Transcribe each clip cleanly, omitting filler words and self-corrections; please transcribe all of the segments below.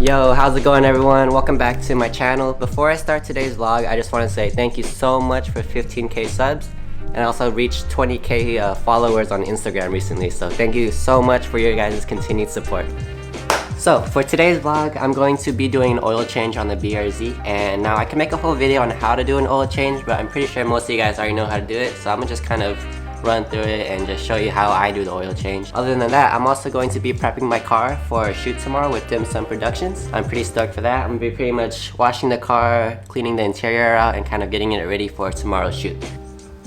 Yo, how's it going everyone? Welcome back to my channel. Before I start today's vlog, I just want to say thank you so much for 15k subs, and I also reached 20k followers on Instagram recently, so thank you so much for your guys' continued support. So for today's vlog, I'm going to be doing an oil change on the BRZ, and now I can make a whole video on how to do an oil change, but I'm pretty sure most of you guys already know how to do it, so I'm gonna just kind of run through it and just show you how I do the oil change. Other than that, I'm also going to be prepping my car for a shoot tomorrow with Dimsum Productions. I'm pretty stoked for that. I'm gonna be pretty much washing the car, cleaning the interior out, and kind of getting it ready for tomorrow's shoot.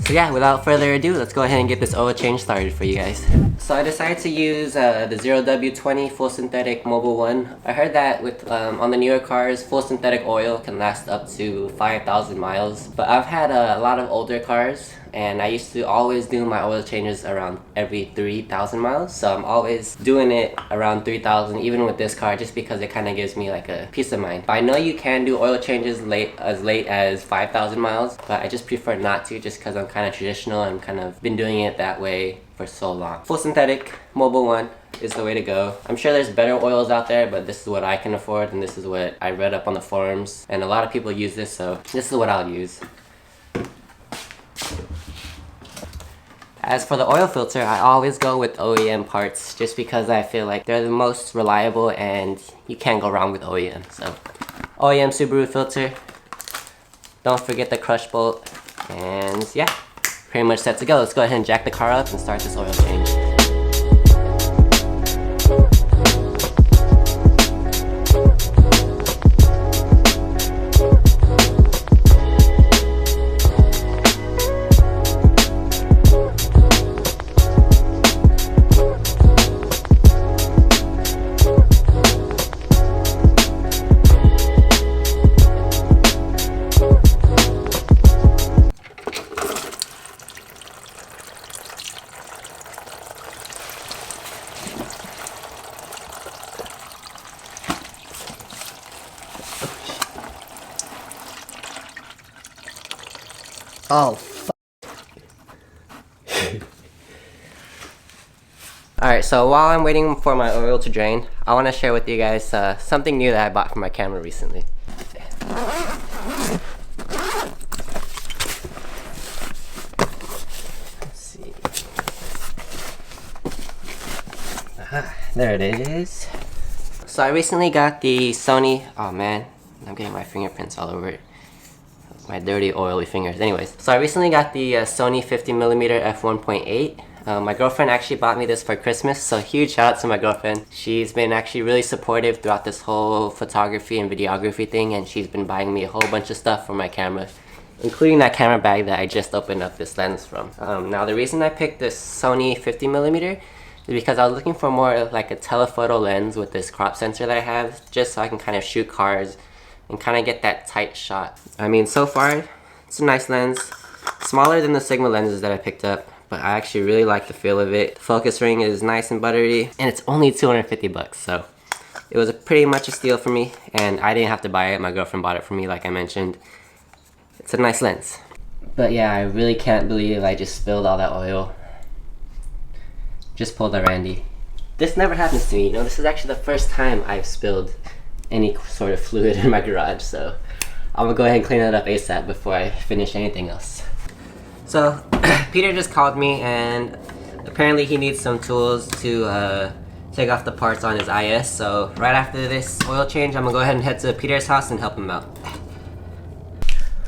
So yeah, without further ado, let's go ahead and get this oil change started for you guys. So I decided to use the 0W20 full synthetic Mobile 1. I heard that with on the newer cars, full synthetic oil can last up to 5,000 miles. But I've had a lot of older cars, and I used to always do my oil changes around every 3,000 miles. So I'm always doing it around 3,000, even with this car, just because it kind of gives me like a peace of mind. But I know you can do oil changes as late as 5,000 miles, but I just prefer not to, just because I'm kind of traditional and kind of been doing it that way for so long. Full synthetic Mobile 1 is the way to go. I'm sure there's better oils out there, but this is what I can afford, and this is what I read up on the forums, and a lot of people use this, so this is what I'll use. As for the oil filter, I always go with OEM parts just because I feel like they're the most reliable and you can't go wrong with OEM. So OEM Subaru filter, don't forget the crush bolt, and yeah, pretty much set to go. Let's go ahead and jack the car up and start this oil change. Oh, Alright, so while I'm waiting for my oil to drain, I want to share with you guys something new that I bought for my camera recently. Let's see. There it is. So I recently got the Sony, oh man, I'm getting my fingerprints all over it. My dirty oily fingers. Anyways, so I recently got the Sony 50mm f1.8. My girlfriend actually bought me this for Christmas, so huge shout out to my girlfriend. She's been actually really supportive throughout this whole photography and videography thing, and she's been buying me a whole bunch of stuff for my camera, including that camera bag that I just opened up this lens from. Now the reason I picked this Sony 50mm is because I was looking for more like a telephoto lens with this crop sensor that I have, just so I can kind of shoot cars and kind of get that tight shot. I mean, so far, it's a nice lens. Smaller than the Sigma lenses that I picked up, but I actually really like the feel of it. The focus ring is nice and buttery, and it's only 250 bucks, so it was pretty much a steal for me, and I didn't have to buy it. My girlfriend bought it for me, like I mentioned. It's a nice lens. But yeah, I really can't believe I just spilled all that oil. Just pulled a Randy. This never happens to me, you know, this is actually the first time I've spilled any sort of fluid in my garage, so I'm gonna go ahead and clean it up ASAP before I finish anything else. So Peter just called me, and apparently he needs some tools to take off the parts on his IS, so right after this oil change I'm gonna go ahead and head to Peter's house and help him out.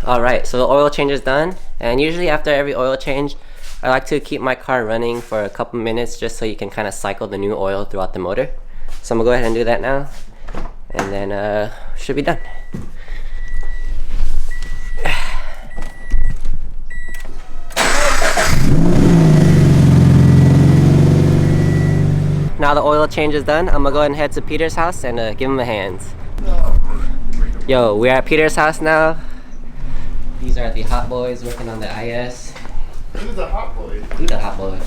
Alright, so the oil change is done, and usually after every oil change I like to keep my car running for a couple minutes just so you can kind of cycle the new oil throughout the motor. So I'm gonna go ahead and do that now, and then should be done. Now the oil change is done, I'm gonna go ahead and head to Peter's house and give him a hand. Yo, we're at Peter's house now. These are the hot boys working on the IS. Who's the hot boy? Who's the hot boy?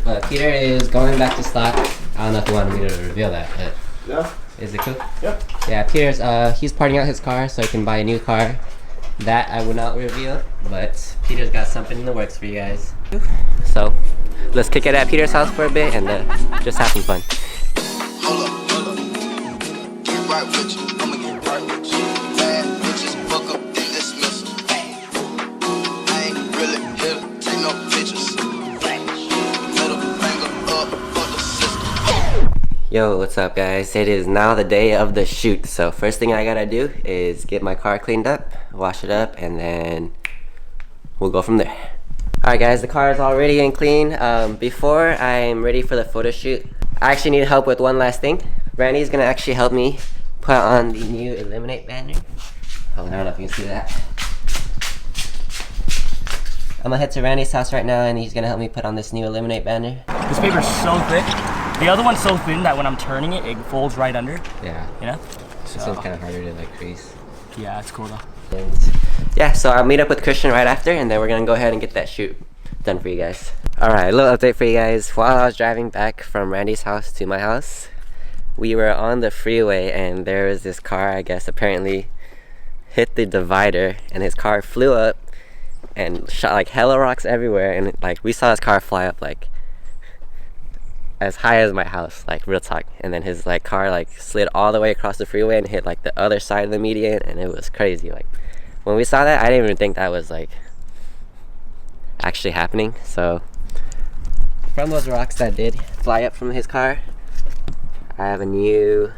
But Peter is going back to stock. I don't know if you wanted me to reveal that, but Yeah. is it cool? Yep. Yeah, Peter's he's parting out his car so he can buy a new car. That I will not reveal, but Peter's got something in the works for you guys. So let's kick it at Peter's house for a bit and just have some fun. Hold up. Get right with you. I'ma get right with you. Bad bitches, fuck up, then dismiss. I ain't really here to take no pictures. Middle finger up for the system. Yo, what's up guys? It is now the day of the shoot. So first thing I gotta do is get my car cleaned up, wash it up, and then we'll go from there. Alright guys, the car is all ready and clean. Before I'm ready for the photo shoot, I actually need help with one last thing. Randy's gonna actually help me put on the new Eliminate banner. Hold on, I don't know if you can see that. I'm gonna head to Randy's house right now and he's gonna help me put on this new Eliminate banner. This paper's so thick. The other one's so thin that when I'm turning it, it folds right under. Yeah. You know? This one's kind of harder to like crease. Yeah, it's cool though. And yeah, so I'll meet up with Christian right after and then we're gonna go ahead and get that shoot done for you guys. Alright, a little update for you guys. While I was driving back from Randy's house to my house, we were on the freeway and there was this car, I guess, apparently hit the divider and his car flew up and shot like hella rocks everywhere, and like we saw his car fly up like as high as my house, like real talk, and then his like car like slid all the way across the freeway and hit like the other side of the median, and it was crazy. Like when we saw that, I didn't even think that was like actually happening. So from those rocks that did fly up from his car, I have a new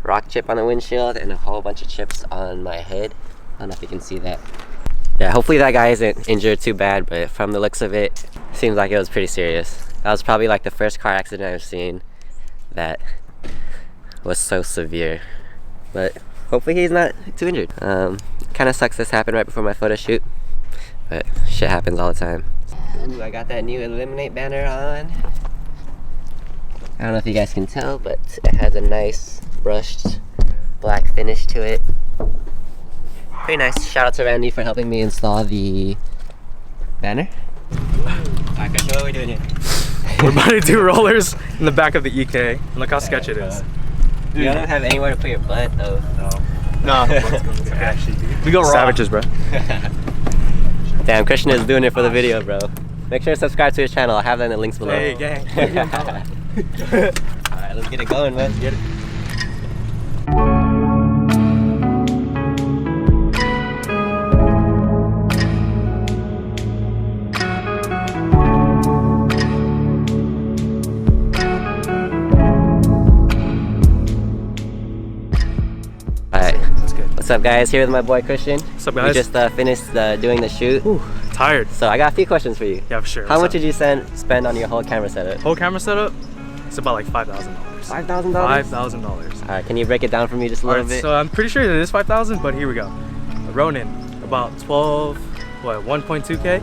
rock chip on the windshield and a whole bunch of chips on my head. I don't know if you can see that. Yeah, hopefully that guy isn't injured too bad, but from the looks of it, seems like it was pretty serious. That was probably like the first car accident I've seen that was so severe. But hopefully he's not too injured. Kind of sucks this happened right before my photo shoot, but shit happens all the time. Ooh, I got that new Eliminate banner on. I don't know if you guys can tell, but it has a nice brushed black finish to it. Pretty nice. Shout out to Randy for helping me install the banner. Alright, Christian, what are we doing here? We're about to do rollers in the back of the EK. And look how sketch it is. You don't have anywhere to put your butt though. No. Okay. We go raw. Savages, bro. Damn, Christian is doing it for the video, bro. Make sure to subscribe to his channel. I'll have that in the links below. Hey, gang. Alright, let's get it going, man. Get it. What's up guys, here with my boy Christian. What's up guys? We just finished doing the shoot. Ooh, tired. So I got a few questions for you. Yeah, for sure. How much did you spend on your whole camera setup? Whole camera setup? It's about like $5,000. $5,000? $5,000. Alright, can you break it down for me just a little bit? So I'm pretty sure it is 5,000, but here we go. The Ronin, about 1.2K.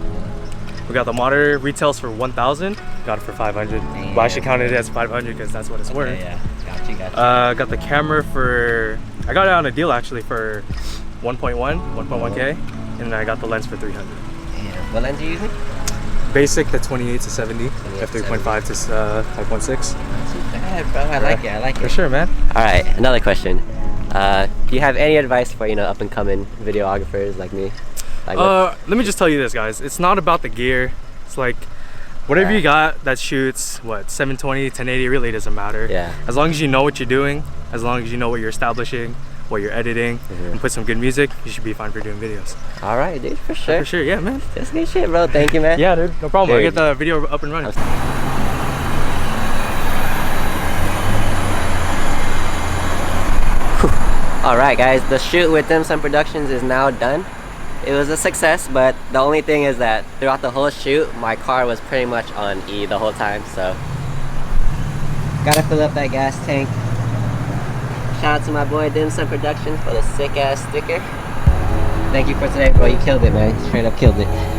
We got the monitor, retails for 1,000. Got it for 500. Damn. But I should count it as 500 because that's what it's worth. Yeah, got you. Got the camera for, I got it on a deal actually for 1.1K, and I got the lens for 300. Damn. What lens are you using? Basic, the 28 to 70, f3.5 to 5.6. Not too bad, bro. I like it. For sure, man. Alright, another question. Do you have any advice for, up and coming videographers like me? Like Let me just tell you this, guys. It's not about the gear. It's like whatever you got that shoots, 720, 1080, it really doesn't matter. Yeah. As long as you know what you're doing, as long as you know what you're establishing, what you're editing, and put some good music, you should be fine for doing videos. Alright, dude, for sure. For sure, yeah, man. That's good shit, bro. Thank you, man. Yeah, dude, no problem. Dude. I'll get the video up and running. Alright guys, the shoot with Dimsum Productions is now done. It was a success, but the only thing is that throughout the whole shoot, my car was pretty much on E the whole time, so gotta fill up that gas tank. Shout out to my boy Dimsum Productions for the sick ass sticker. Thank you for today, bro. You killed it, man. Straight up killed it.